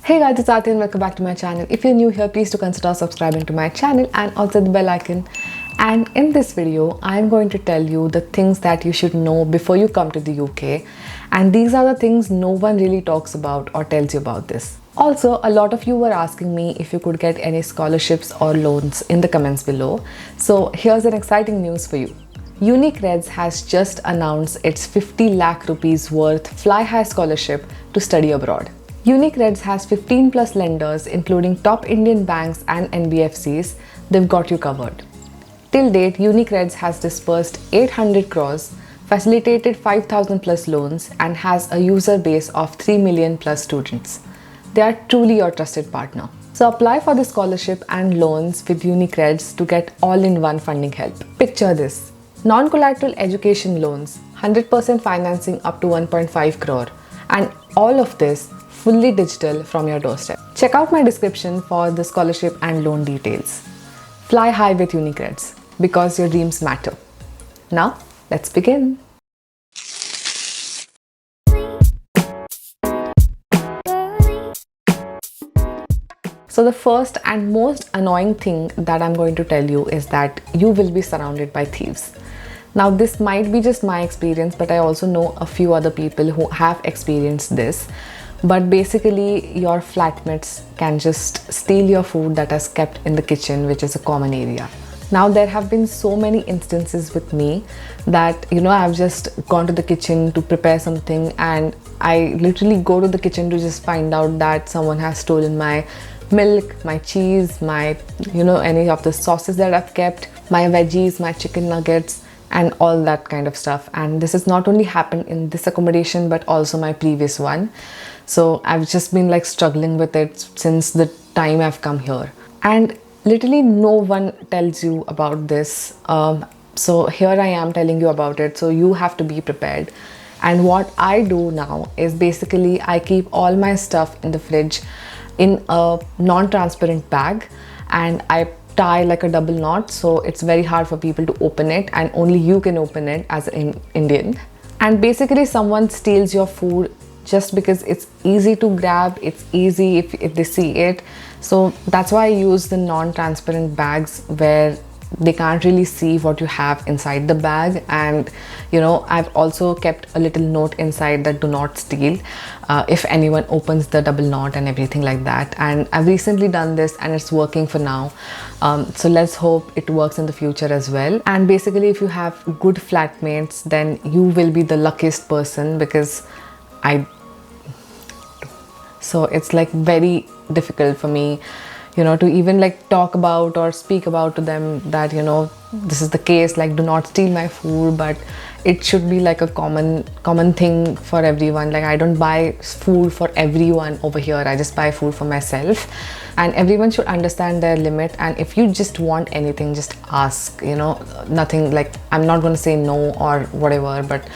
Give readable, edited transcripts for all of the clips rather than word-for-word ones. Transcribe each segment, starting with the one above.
Hey guys, it's Aarati and welcome back to my channel. If you're new here, please do consider subscribing to my channel and also the bell icon. And in this video, I'm going to tell you the things that you should know before you come to the UK. And these are the things no one really talks about or tells you about this. Also, a lot of you were asking me if you could get any scholarships or loans in the comments below. So here's an exciting news for you. UniCreds has just announced its 50 lakh rupees worth Fly High scholarship to study abroad. UniCreds has 15 plus lenders including top Indian banks and NBFCs. They've got you covered. Till date, UniCreds has disbursed 800 crores, facilitated 5,000 plus loans and has a user base of 3 million plus students. They are truly your trusted partner. So apply for the scholarship and loans with UniCreds to get all-in-one funding help. Picture this. Non-collateral education loans, 100% financing up to 1.5 crore and all of this fully digital from your doorstep. Check out my description for the scholarship and loan details. Fly high with UniCreds because your dreams matter. Now, let's begin. So the first and most annoying thing that I'm going to tell you is that you will be surrounded by thieves. Now this might be just my experience, but I also know a few other people who have experienced this. But basically your flatmates can just steal your food that is kept in the kitchen, which is a common area. Now there have been so many instances with me that I've just gone to the kitchen to prepare something and I literally go to the kitchen to just find out that someone has stolen my milk, my cheese, my any of the sauces that I've kept, my veggies, my chicken nuggets and all that kind of stuff. And this has not only happened in this accommodation but also my previous one. So I've just been like struggling with it since the time I've come here. And literally no one tells you about this. So here I am telling you about it. So you have to be prepared. And what I do now is basically I keep all my stuff in the fridge in a non-transparent bag and I tie like a double knot, so it's very hard for people to open it and only you can open it as an Indian. And basically someone steals your food just because it's easy to grab, it's easy if they see it. So that's why I use the non-transparent bags where they can't really see what you have inside the bag. And I've also kept a little note inside that do not steal if anyone opens the double knot and everything like that. And I've recently done this and it's working for now. So let's hope it works in the future as well. And basically if you have good flatmates, then you will be the luckiest person because so it's like very difficult for me to even like talk about or speak about to them that this is the case, like do not steal my food. But it should be like a common thing for everyone. Like I don't buy food for everyone over here, I just buy food for myself. And everyone should understand their limit, and if you just want anything, just ask. Nothing like, I'm not going to say no or whatever, but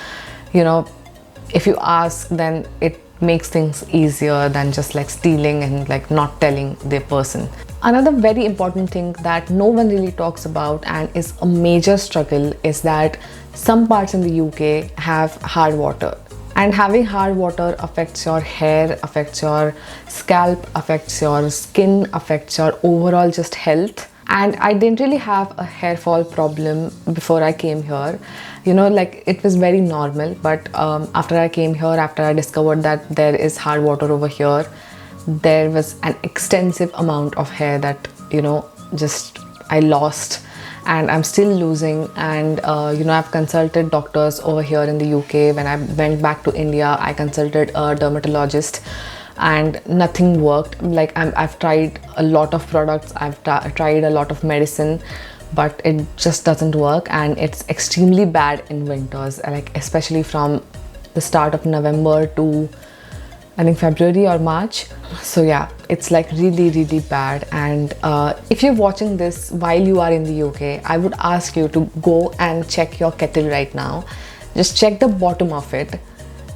if you ask, then it makes things easier than just like stealing and like not telling the person. Another very important thing that no one really talks about and is a major struggle is that some parts in the UK have hard water. And having hard water affects your hair, affects your scalp, affects your skin, affects your overall just health. And I didn't really have a hair fall problem before I came here. Like it was very normal. But after I came here, after I discovered that there is hard water over here, there was an extensive amount of hair that, just I lost and I'm still losing. And, I've consulted doctors over here in the UK. When I went back to India, I consulted a dermatologist. And nothing worked. Like I've tried a lot of products, I've tried a lot of medicine, but it just doesn't work. And it's extremely bad in winters, like especially from the start of November to I think February or March. So yeah, it's like really bad. And if you're watching this while you are in the UK, I would ask you to go and check your kettle right now. Just check the bottom of it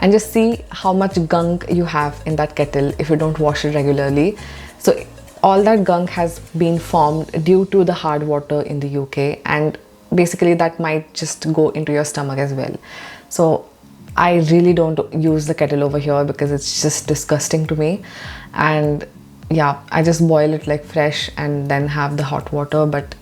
and just see how much gunk you have in that kettle if you don't wash it regularly. So all that gunk has been formed due to the hard water in the UK, and basically that might just go into your stomach as well. So I really don't use the kettle over here because it's just disgusting to me. And yeah, I just boil it like fresh and then have the hot water. But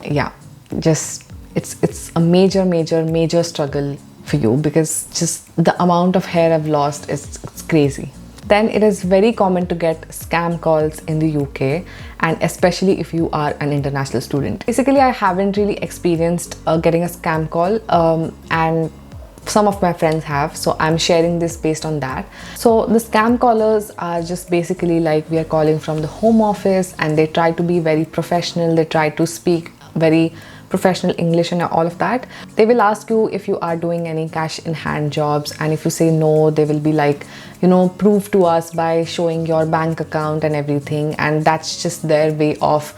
yeah, just it's a major struggle for you, because just the amount of hair I've lost is it's crazy. Then it is very common to get scam calls in the UK, and especially if you are an international student. Basically, I haven't really experienced getting a scam call, and some of my friends have, so I'm sharing this based on that. So the scam callers are just basically like, we are calling from the home office, and they try to be very professional, they try to speak very professional English and all of that. They will ask you if you are doing any cash in hand jobs, and if you say no, they will be like, prove to us by showing your bank account and everything. And that's just their way of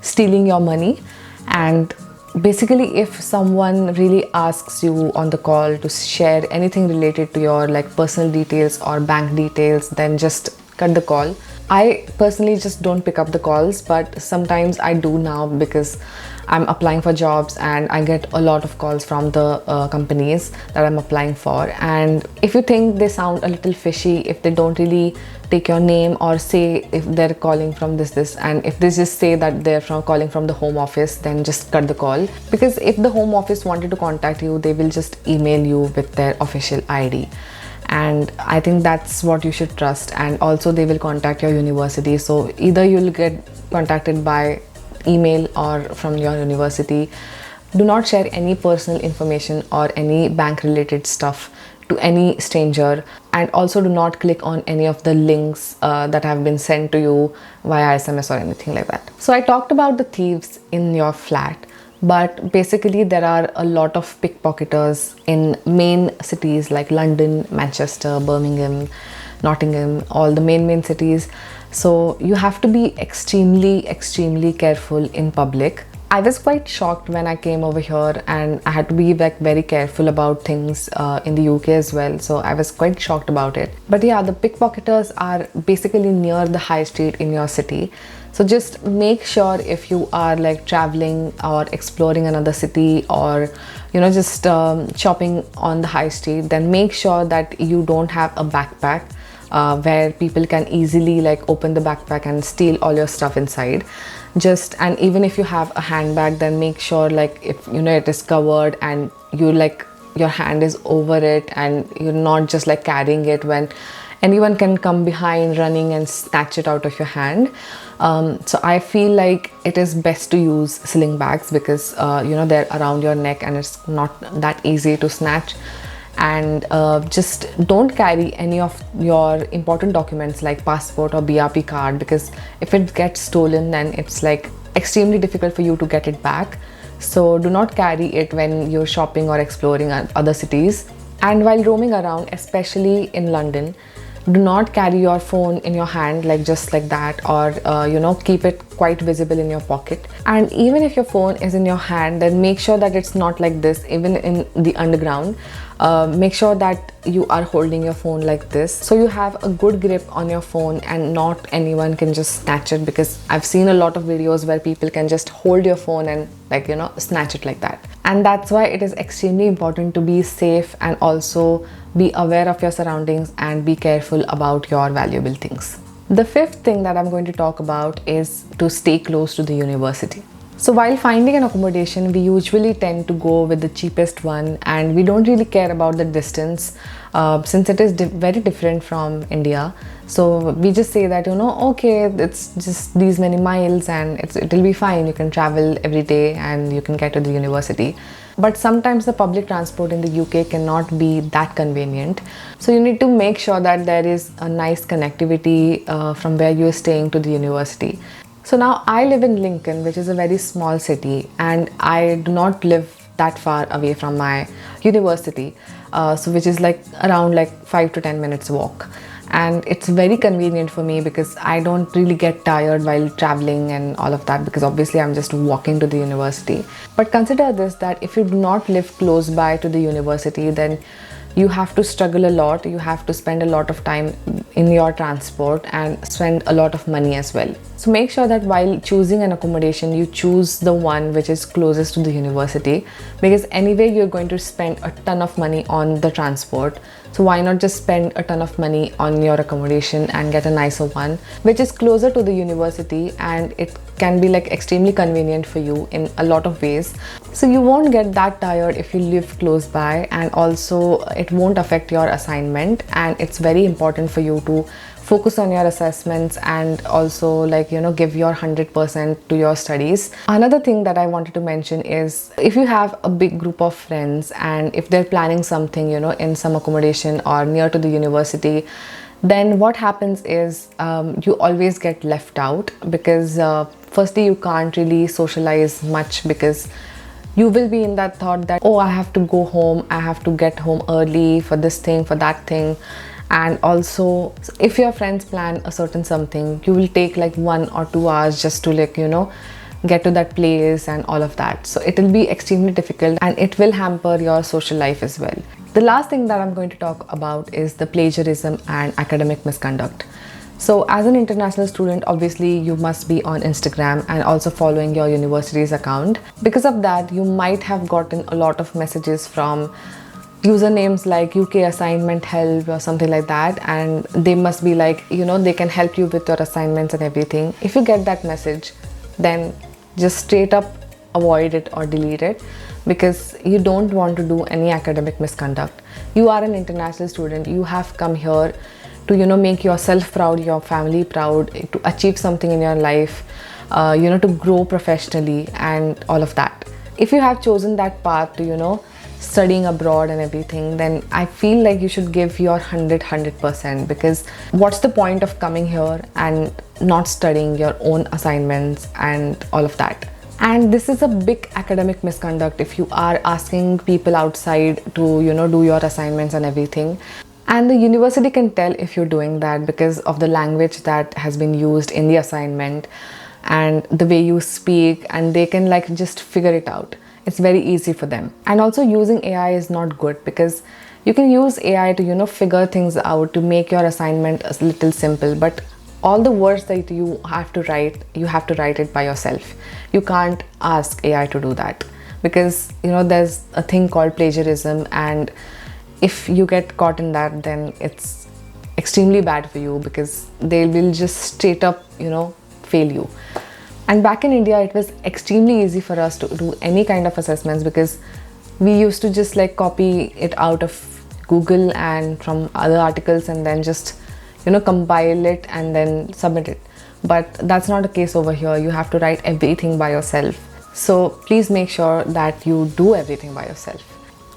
stealing your money. And basically, if someone really asks you on the call to share anything related to your like personal details or bank details, then just cut the call. I personally just don't pick up the calls, but sometimes I do now because I'm applying for jobs and I get a lot of calls from the companies that I'm applying for. And if you think they sound a little fishy, if they don't really take your name or say if they're calling from this, and if they just say that they're calling from the home office, then just cut the call. Because if the home office wanted to contact you, they will just email you with their official ID. And I think that's what you should trust. And also they will contact your university, so either you'll get contacted by email or from your university. Do not share any personal information or any bank related stuff to any stranger, and also do not click on any of the links that have been sent to you via SMS or anything like that. So I talked about the thieves in your flat, but basically there are a lot of pickpocketers in main cities like London, Manchester, Birmingham, Nottingham, all the main cities. So you have to be extremely careful in public. I was quite shocked when I came over here, and I had to be like very careful about things in the UK as well. So I was quite shocked about it. But yeah, the pickpocketers are basically near the high street in your city. So just make sure if you are like traveling or exploring another city, or just shopping on the high street, then make sure that you don't have a backpack where people can easily like open the backpack and steal all your stuff inside. And even if you have a handbag, then make sure like if it is covered and you like your hand is over it, and you're not just like carrying it when anyone can come behind running and snatch it out of your hand. So I feel like it is best to use sling bags, because they're around your neck and it's not that easy to snatch. And just don't carry any of your important documents like passport or BRP card, because if it gets stolen, then it's like extremely difficult for you to get it back. So do not carry it when you're shopping or exploring other cities. And while roaming around, especially in London, do not carry your phone in your hand like just like that, or keep it quite visible in your pocket. And even if your phone is in your hand, then make sure that it's not like this. Even in the underground, make sure that you are holding your phone like this, so you have a good grip on your phone and not anyone can just snatch it. Because I've seen a lot of videos where people can just hold your phone and snatch it like that. And that's why it is extremely important to be safe and also be aware of your surroundings and be careful about your valuable things. The fifth thing that I'm going to talk about is to stay close to the university. So while finding an accommodation, we usually tend to go with the cheapest one, and we don't really care about the distance since it is very different from India. So we just say that, okay, it's just these many miles and it'll be fine. You can travel every day and you can get to the university. But sometimes the public transport in the UK cannot be that convenient. So you need to make sure that there is a nice connectivity from where you're staying to the university. So now I live in Lincoln, which is a very small city, and I do not live that far away from my university, so which is like around like 5 to 10 minutes walk. And it's very convenient for me because I don't really get tired while traveling and all of that, because obviously I'm just walking to the university. But consider this, that if you do not live close by to the university, then you have to struggle a lot, you have to spend a lot of time in your transport and spend a lot of money as well. So make sure that while choosing an accommodation, you choose the one which is closest to the university, because anyway you're going to spend a ton of money on the transport. So why not just spend a ton of money on your accommodation and get a nicer one which is closer to the university, and it can be like extremely convenient for you in a lot of ways. So you won't get that tired if you live close by, and also it won't affect your assignment, and it's very important for you to focus on your assessments and also give your 100% to your studies. Another thing that I wanted to mention is, if you have a big group of friends and if they're planning something in some accommodation or near to the university, then what happens is you always get left out, because firstly you can't really socialize much, because you will be in that thought that, oh, I have to go home, I have to get home early for this thing, for that thing. And also, if your friends plan a certain something, you will take like 1 or 2 hours just to get to that place and all of that. So it will be extremely difficult, and it will hamper your social life as well. The last thing that I'm going to talk about is the plagiarism and academic misconduct. So as an international student, obviously you must be on Instagram and also following your university's account. Because of that, you might have gotten a lot of messages from usernames like UK assignment help or something like that, and they must be like, they can help you with your assignments and everything. If you get that message, then just straight up avoid it or delete it, because you don't want to do any academic misconduct. You are an international student, you have come here to make yourself proud, your family proud, to achieve something in your life, to grow professionally and all of that. If you have chosen that path to studying abroad and everything, then I feel like you should give your 100%, because what's the point of coming here and not studying your own assignments and all of that? And this is a big academic misconduct if you are asking people outside to do your assignments and everything. And the university can tell if you're doing that because of the language that has been used in the assignment and the way you speak, and they can just figure it out. It's very easy for them. And also, using AI is not good, because you can use AI to figure things out, to make your assignment a little simple, but all the words that you have to write it by yourself. You can't ask AI to do that, because there's a thing called plagiarism, and if you get caught in that, then it's extremely bad for you, because they will just straight up fail you. And back in India, it was extremely easy for us to do any kind of assessments, because we used to just copy it out of Google and from other articles, and then just compile it and then submit it. But that's not the case over here. You have to write everything by yourself. So please make sure that you do everything by yourself.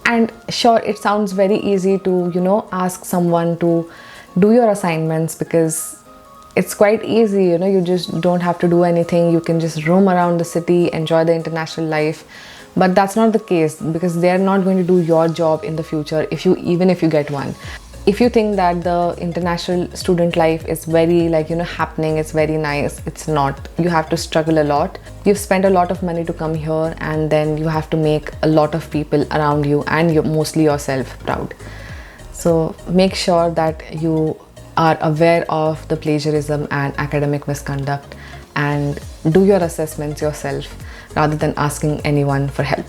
And sure, it sounds very easy to ask someone to do your assignments, because it's quite easy, you just don't have to do anything. You can just roam around the city, enjoy the international life. But that's not the case, because they're not going to do your job in the future even if you get one. If you think that the international student life is very happening, it's very nice, it's not. You have to struggle a lot. You've spent a lot of money to come here, and then you have to make a lot of people around you and mostly yourself proud. So make sure that you are aware of the plagiarism and academic misconduct, and do your assessments yourself rather than asking anyone for help.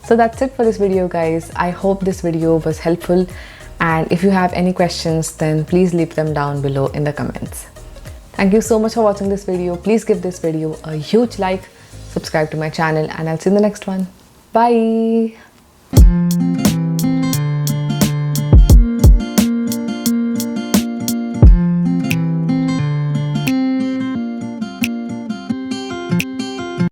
So that's it for this video, guys. I hope this video was helpful, and if you have any questions, then please leave them down below in the comments. Thank you so much for watching this video. Please give this video a huge like, subscribe to my channel, and I'll see you in the next one. Bye.